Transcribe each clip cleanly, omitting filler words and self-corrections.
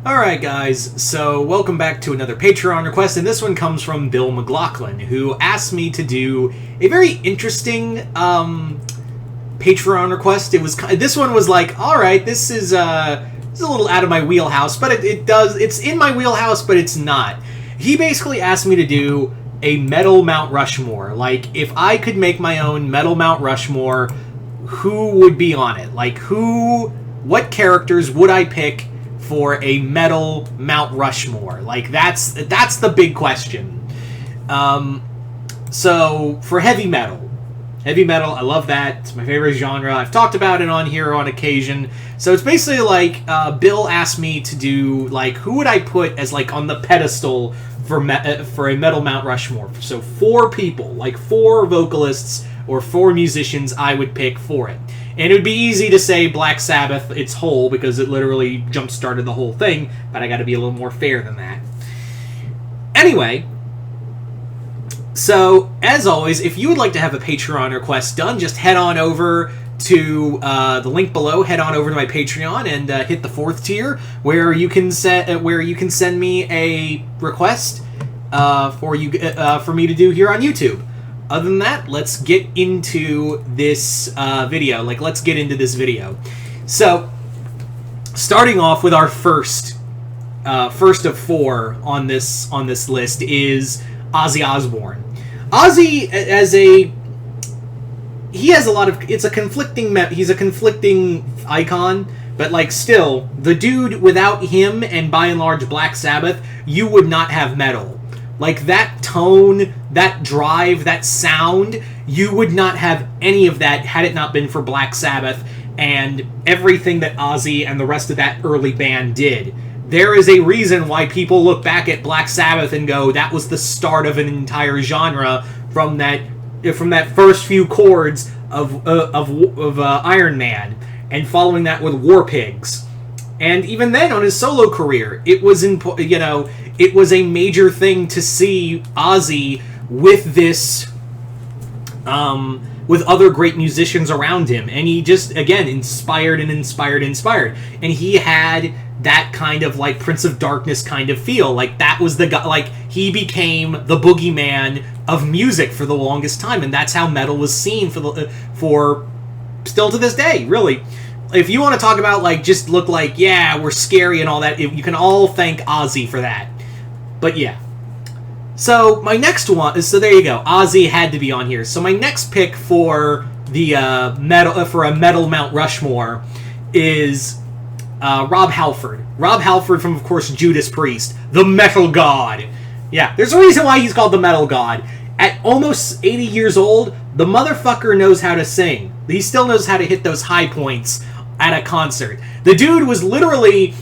Alright guys, so welcome back to another Patreon request, and this one comes from Bill McLaughlin, who asked me to do a very interesting Patreon request. This one was like, alright, this is a little out of my wheelhouse, but it's in my wheelhouse, but it's not. He basically asked me to do a metal Mount Rushmore. Like, if I could make my own metal Mount Rushmore, who would be on it? Like, what characters would I pick for a metal Mount Rushmore? Like, that's the big question. So for heavy metal, I love that. It's my favorite genre. I've talked about it on here on occasion. So it's basically like Bill asked me to do, like, who would I put as, like, on the pedestal for a metal Mount Rushmore. So 4 people, like 4 vocalists or 4 musicians I would pick for it. And it would be easy to say Black Sabbath, its whole, because it literally jump-started the whole thing, but I gotta be a little more fair than that. Anyway, so, as always, if you would like to have a Patreon request done, just head on over to the link below, head on over to my Patreon, and hit the 4th tier, where you can send me a request for me to do here on YouTube. Other than that, let's get into this video. Let's get into this video. So, starting off with our first of 4 on this list is Ozzy Osbourne. Ozzy, he's a conflicting icon, but, like, still, the dude, without him and by and large Black Sabbath, you would not have metal. Like, that tone, that drive, that sound, you would not have any of that had it not been for Black Sabbath and everything that Ozzy and the rest of that early band did. There is a reason why people look back at Black Sabbath and go, that was the start of an entire genre from that first few chords of Iron Man, and following that with War Pigs. And even then, on his solo career, it was a major thing to see Ozzy with this, with other great musicians around him, and he just, again, inspired. And he had that kind of, like, Prince of Darkness kind of feel. Like, that was the guy, like, he became the boogeyman of music for the longest time, and that's how metal was seen for still to this day, really. If you want to talk about, like, just look like, yeah, we're scary and all that, you can all thank Ozzy for that. But yeah. So, my next one, so there you go. Ozzy had to be on here. So my next pick for the a metal Mount Rushmore is Rob Halford. Rob Halford from, of course, Judas Priest. The Metal God. Yeah, there's a reason why he's called the Metal God. At almost 80 years old, the motherfucker knows how to sing. He still knows how to hit those high points at a concert. The dude was literally,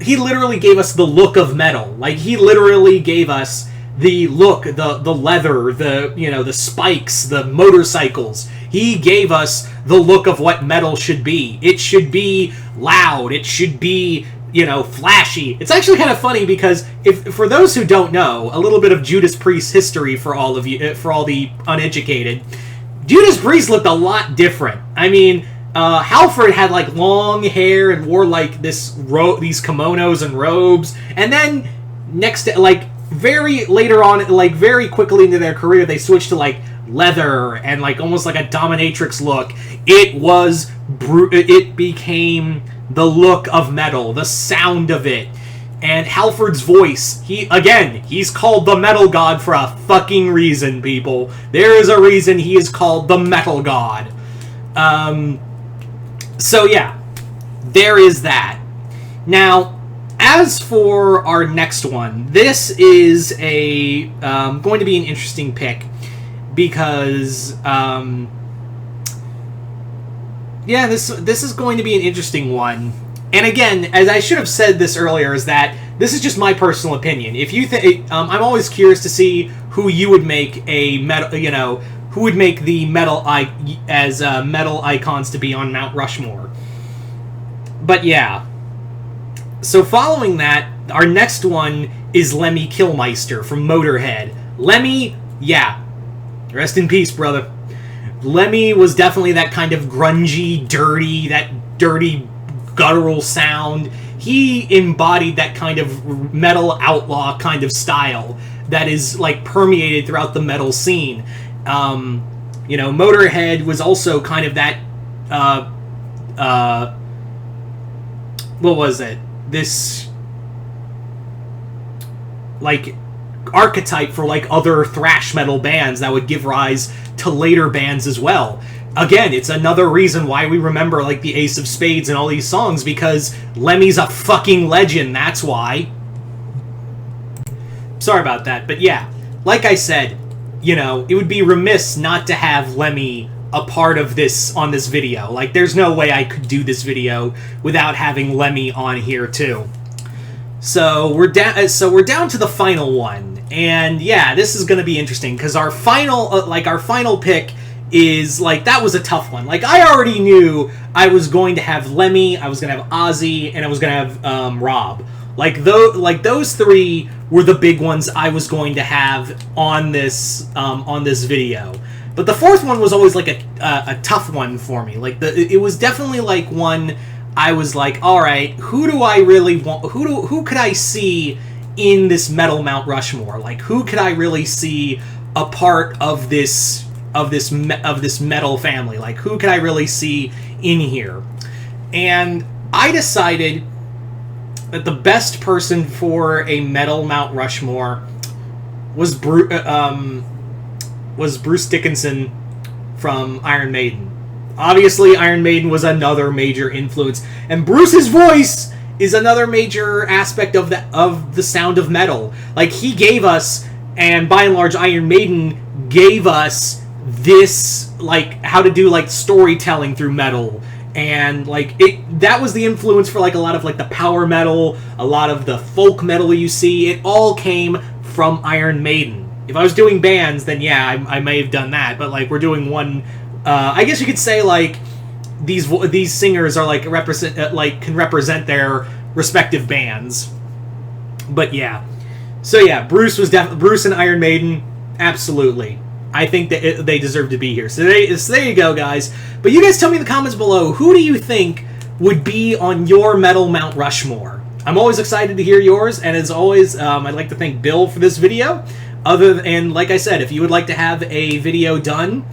he literally gave us the look of metal. Like, he literally gave us the look, the leather, the spikes, the motorcycles. He gave us the look of what metal should be. It should be loud. It should be, flashy. It's actually kind of funny because, for those who don't know, a little bit of Judas Priest history for all of you, for all the uneducated, Judas Priest looked a lot different. I mean, Halford had, like, long hair and wore, like, these kimonos and robes, and then very quickly into their career, they switched to, like, leather and, like, almost like a dominatrix look. It became the look of metal, the sound of it. And Halford's voice, he's called the Metal God for a fucking reason, people. There is a reason he is called the Metal God. So yeah, there is that. Now, as for our next one, this is going to be an interesting pick because, this is going to be an interesting one. And again, as I should have said this earlier, is that this is just my personal opinion. If you think, I'm always curious to see who you would make who would make the metal metal icons to be on Mount Rushmore. But yeah. So following that, our next one is Lemmy Kilmister from Motorhead. Lemmy, yeah, rest in peace, brother. Lemmy was definitely that kind of grungy, dirty guttural sound. he embodied that kind of metal outlaw kind of style that is like permeated throughout the metal scene. You know, Motorhead was also kind of that. What was it? This like archetype for like other thrash metal bands that would give rise to later bands as well. Again, it's another reason why we remember like the Ace of Spades and all these songs, because Lemmy's a fucking legend, that's why. Sorry about that, but yeah, like I said, you know, it would be remiss not to have Lemmy a part of this on this video. Like, there's no way I could do this video without having Lemmy on here too. So we're down. So we're down to the final one, and yeah, this is going to be interesting because our final, our final pick is like that was a tough one. Like, I already knew I was going to have Lemmy, I was going to have Ozzy, and I was going to have Rob. Like those three were the big ones I was going to have on this video. But the fourth one was always like a tough one for me. Like it was definitely like one I was like, all right, who do I really want? Who could I see in this metal Mount Rushmore? Like, who could I really see a part of this metal family? Like, who could I really see in here? And I decided that the best person for a metal Mount Rushmore was Bruce Dickinson from Iron Maiden. Obviously, Iron Maiden was another major influence, and Bruce's voice is another major aspect of the sound of metal. Like, he gave us, and by and large, Iron Maiden gave us this, like, how to do, like, storytelling through metal. And, like, that was the influence for, like, a lot of, like, the power metal, a lot of the folk metal you see. It all came from Iron Maiden. If I was doing bands, then yeah, I may have done that. But, like, we're doing one... I guess you could say, like, these singers are, like, can represent their respective bands. But, yeah. So, yeah, Bruce and Iron Maiden, absolutely. I think that they deserve to be here. So there you go, guys. But you guys tell me in the comments below, who do you think would be on your metal Mount Rushmore? I'm always excited to hear yours, and as always, I'd like to thank Bill for this video. And like I said, if you would like to have a video done,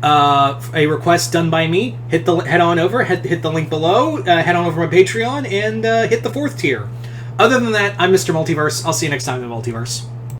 a request done by me, hit the link below, head on over to my Patreon, and hit the 4th tier. Other than that, I'm Mr. Multiverse. I'll see you next time in the Multiverse.